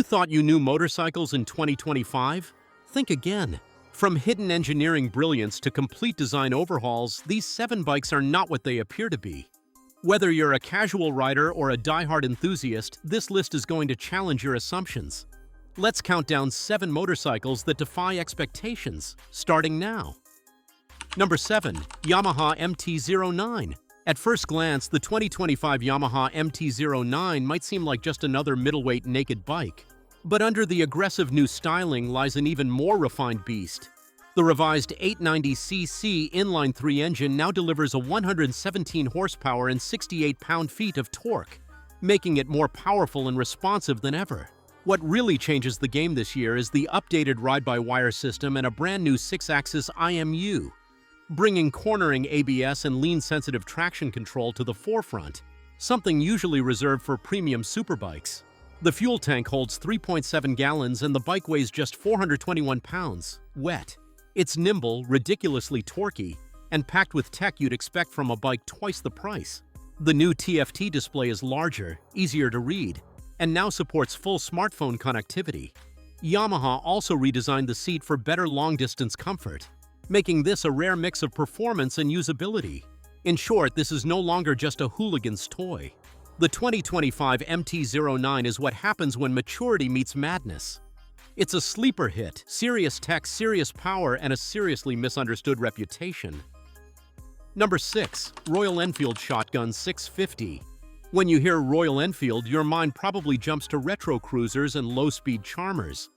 you thought you knew motorcycles in 2025? Think again. From hidden engineering brilliance to complete design overhauls, these 7 bikes are not what they appear to be. Whether you're a casual rider or a die-hard enthusiast, this list is going to challenge your assumptions. Let's count down 7 motorcycles that defy expectations, starting now. Number 7. Yamaha MT-09. At first glance, the 2025 Yamaha MT-09 might seem like just another middleweight naked bike. But under the aggressive new styling lies an even more refined beast. The revised 890cc inline-3 engine now delivers a 117 horsepower and 68 pound-feet of torque, making it more powerful and responsive than ever. What really changes the game this year is the updated ride-by-wire system and a brand new 6-axis IMU, bringing cornering ABS and lean-sensitive traction control to the forefront, something usually reserved for premium superbikes. The fuel tank holds 3.7 gallons and the bike weighs just 421 pounds, wet. It's nimble, ridiculously torquey, and packed with tech you'd expect from a bike twice the price. The new TFT display is larger, easier to read, and now supports full smartphone connectivity. Yamaha also redesigned the seat for better long-distance comfort, making this a rare mix of performance and usability. In short, this is no longer just a hooligan's toy. The 2025 MT-09 is what happens when maturity meets madness. It's a sleeper hit, serious tech, serious power, and a seriously misunderstood reputation. Number 6. Royal Enfield Shotgun 650. When you hear Royal Enfield, your mind probably jumps to retro cruisers and low-speed charmers.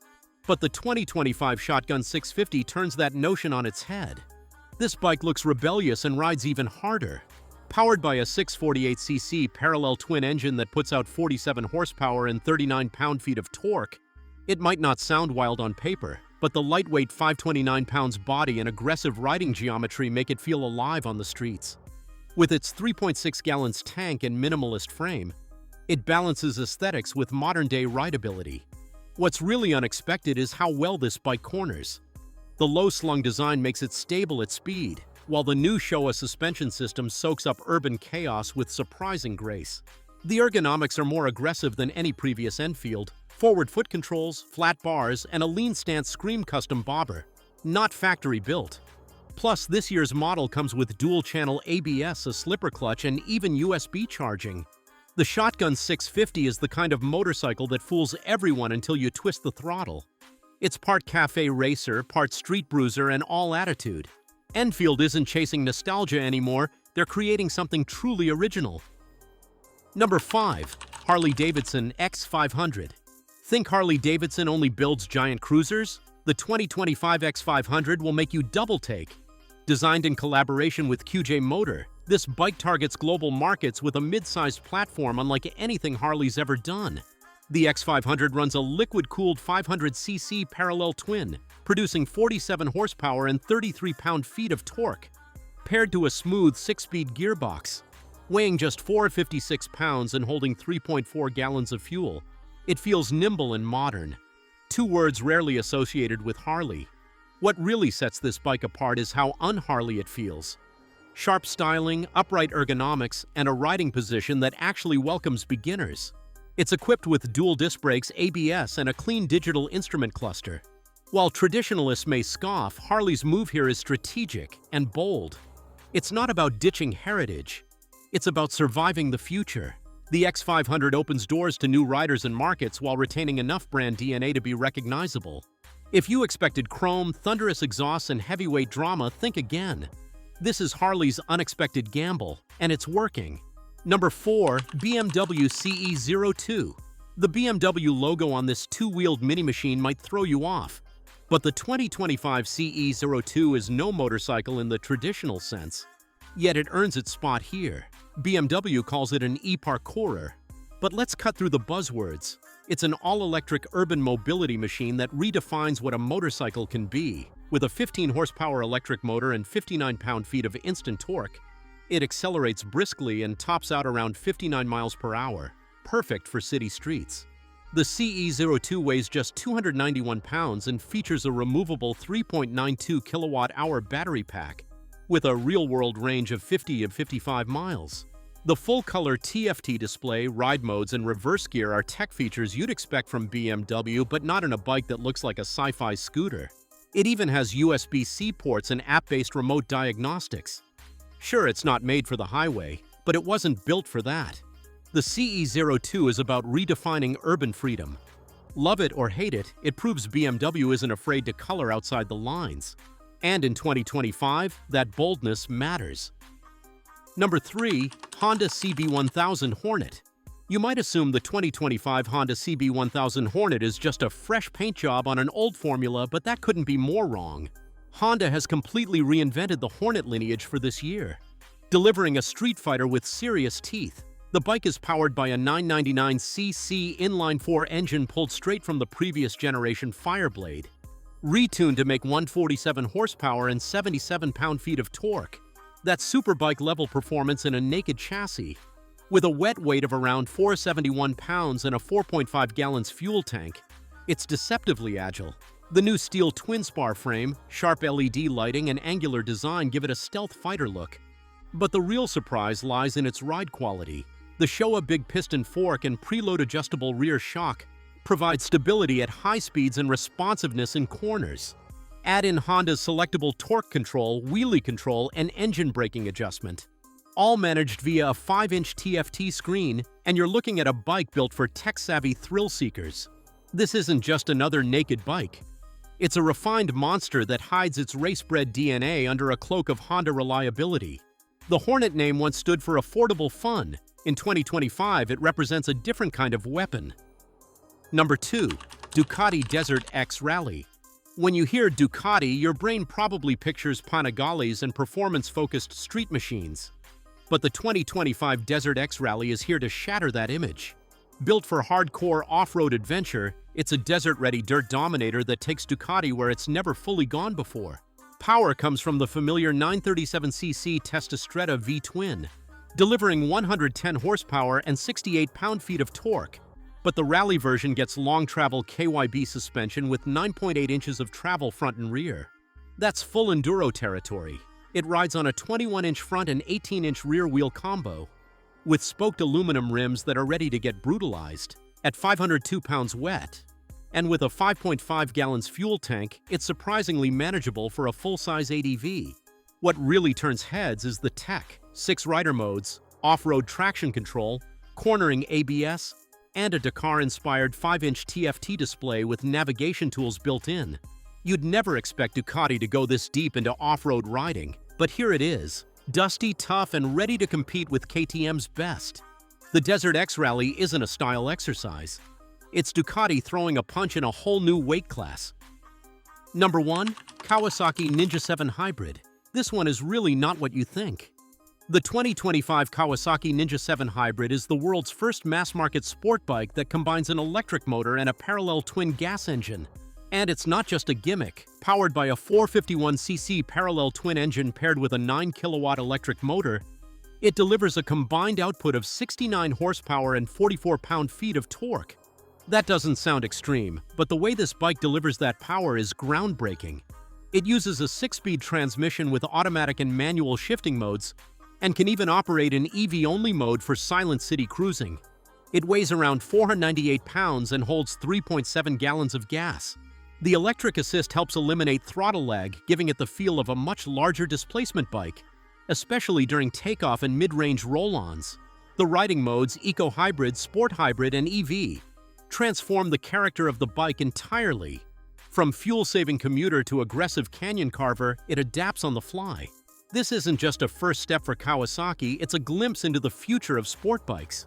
But the 2025 Shotgun 650 turns that notion on its head. This bike looks rebellious and rides even harder. Powered by a 648cc parallel twin engine that puts out 47 horsepower and 39 pound-feet of torque, it might not sound wild on paper, but the lightweight 529 pounds body and aggressive riding geometry make it feel alive on the streets. With its 3.6 gallons tank and minimalist frame, it balances aesthetics with modern-day rideability. What's really unexpected is how well this bike corners. The low-slung design makes it stable at speed, while the new Showa suspension system soaks up urban chaos with surprising grace. The ergonomics are more aggressive than any previous Enfield. Forward foot controls, flat bars, and a lean stance Scream custom bobber, not factory-built. Plus, this year's model comes with dual-channel ABS, a slipper clutch, and even USB charging. The Shotgun 650 is the kind of motorcycle that fools everyone until you twist the throttle. It's part cafe racer, part street bruiser, and all attitude. Enfield isn't chasing nostalgia anymore, they're creating something truly original. Number 5. Harley-Davidson X500. Think Harley-Davidson only builds giant cruisers? The 2025 X500 will make you double-take. Designed in collaboration with QJ Motor, this bike targets global markets with a mid-sized platform unlike anything Harley's ever done. The X500 runs a liquid-cooled 500cc parallel twin, producing 47 horsepower and 33 pound-feet of torque, paired to a smooth 6-speed gearbox. Weighing just 456 pounds and holding 3.4 gallons of fuel, it feels nimble and modern. 2 words rarely associated with Harley. What really sets this bike apart is how un-Harley it feels. Sharp styling, upright ergonomics, and a riding position that actually welcomes beginners. It's equipped with dual disc brakes, ABS, and a clean digital instrument cluster. While traditionalists may scoff, Harley's move here is strategic and bold. It's not about ditching heritage. It's about surviving the future. The X500 opens doors to new riders and markets while retaining enough brand DNA to be recognizable. If you expected chrome, thunderous exhausts, and heavyweight drama, think again. This is Harley's unexpected gamble, and it's working. Number 4. BMW CE02. The BMW logo on this 2-wheeled mini-machine might throw you off, but the 2025 CE02 is no motorcycle in the traditional sense. Yet it earns its spot here. BMW calls it an e-parkourer. But let's cut through the buzzwords. It's an all-electric urban mobility machine that redefines what a motorcycle can be. With a 15-horsepower electric motor and 59 pound-feet of instant torque, it accelerates briskly and tops out around 59 miles per hour, perfect for city streets. The CE02 weighs just 291 pounds and features a removable 3.92 kilowatt-hour battery pack with a real-world range of 50 to 55 miles. The full-color TFT display, ride modes, and reverse gear are tech features you'd expect from BMW, but not in a bike that looks like a sci-fi scooter. It even has USB-C ports and app-based remote diagnostics. Sure, it's not made for the highway, but it wasn't built for that. The CE02 is about redefining urban freedom. Love it or hate it, it proves BMW isn't afraid to color outside the lines. And in 2025, that boldness matters. Number 3. Honda CB1000 Hornet. You might assume the 2025 Honda CB1000 Hornet is just a fresh paint job on an old formula, but that couldn't be more wrong. Honda has completely reinvented the Hornet lineage for this year, delivering a streetfighter with serious teeth. The bike is powered by a 999cc inline-4 engine pulled straight from the previous generation Fireblade, retuned to make 147 horsepower and 77 pound-feet of torque. That's superbike-level performance in a naked chassis. With a wet weight of around 471 pounds and a 4.5 gallons fuel tank, it's deceptively agile. The new steel twin-spar frame, sharp LED lighting, and angular design give it a stealth fighter look. But the real surprise lies in its ride quality. The Showa big piston fork and preload adjustable rear shock provide stability at high speeds and responsiveness in corners. Add in Honda's selectable torque control, wheelie control, and engine braking adjustment, all managed via a 5-inch TFT screen, and you're looking at a bike built for tech-savvy thrill seekers. This isn't just another naked bike. It's a refined monster that hides its race-bred DNA under a cloak of Honda reliability. The Hornet name once stood for affordable fun. In 2025, it represents a different kind of weapon. Number 2. Ducati DesertX Rally. When you hear Ducati, your brain probably pictures Panigales and performance-focused street machines. But the 2025 DesertX Rally is here to shatter that image. Built for hardcore off-road adventure, it's a desert-ready dirt dominator that takes Ducati where it's never fully gone before. Power comes from the familiar 937cc Testastretta V-twin, delivering 110 horsepower and 68 pound-feet of torque. But the rally version gets long-travel KYB suspension with 9.8 inches of travel front and rear. That's full enduro territory. It rides on a 21-inch front and 18-inch rear wheel combo, with spoked aluminum rims that are ready to get brutalized. At 502 pounds wet, and with a 5.5 gallons fuel tank, it's surprisingly manageable for a full-size ADV. What really turns heads is the tech: 6 rider modes, off-road traction control, cornering ABS, and a Dakar-inspired 5-inch TFT display with navigation tools built in. You'd never expect Ducati to go this deep into off-road riding, but here it is, dusty, tough, and ready to compete with KTM's best. The DesertX Rally isn't a style exercise. It's Ducati throwing a punch in a whole new weight class. Number 1. Kawasaki Ninja 7 Hybrid. This one is really not what you think. The 2025 Kawasaki Ninja 7 Hybrid is the world's first mass-market sport bike that combines an electric motor and a parallel twin gas engine. And it's not just a gimmick. Powered by a 451cc parallel twin engine paired with a 9-kilowatt electric motor, it delivers a combined output of 69 horsepower and 44 pound-feet of torque. That doesn't sound extreme, but the way this bike delivers that power is groundbreaking. It uses a 6-speed transmission with automatic and manual shifting modes, and can even operate in EV-only mode for silent city cruising. It weighs around 498 pounds and holds 3.7 gallons of gas. The electric assist helps eliminate throttle lag, giving it the feel of a much larger displacement bike, especially during takeoff and mid-range roll-ons. The riding modes, Eco Hybrid, Sport Hybrid, and EV, transform the character of the bike entirely. From fuel-saving commuter to aggressive canyon carver, it adapts on the fly. This isn't just a first step for Kawasaki, it's a glimpse into the future of sport bikes.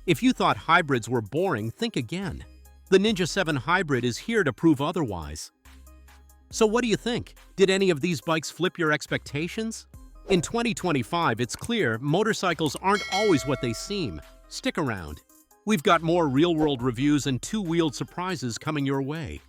If you thought hybrids were boring, think again. The Ninja 7 Hybrid is here to prove otherwise. So what do you think? Did any of these bikes flip your expectations? In 2025, it's clear motorcycles aren't always what they seem. Stick around. We've got more real-world reviews and two-wheeled surprises coming your way.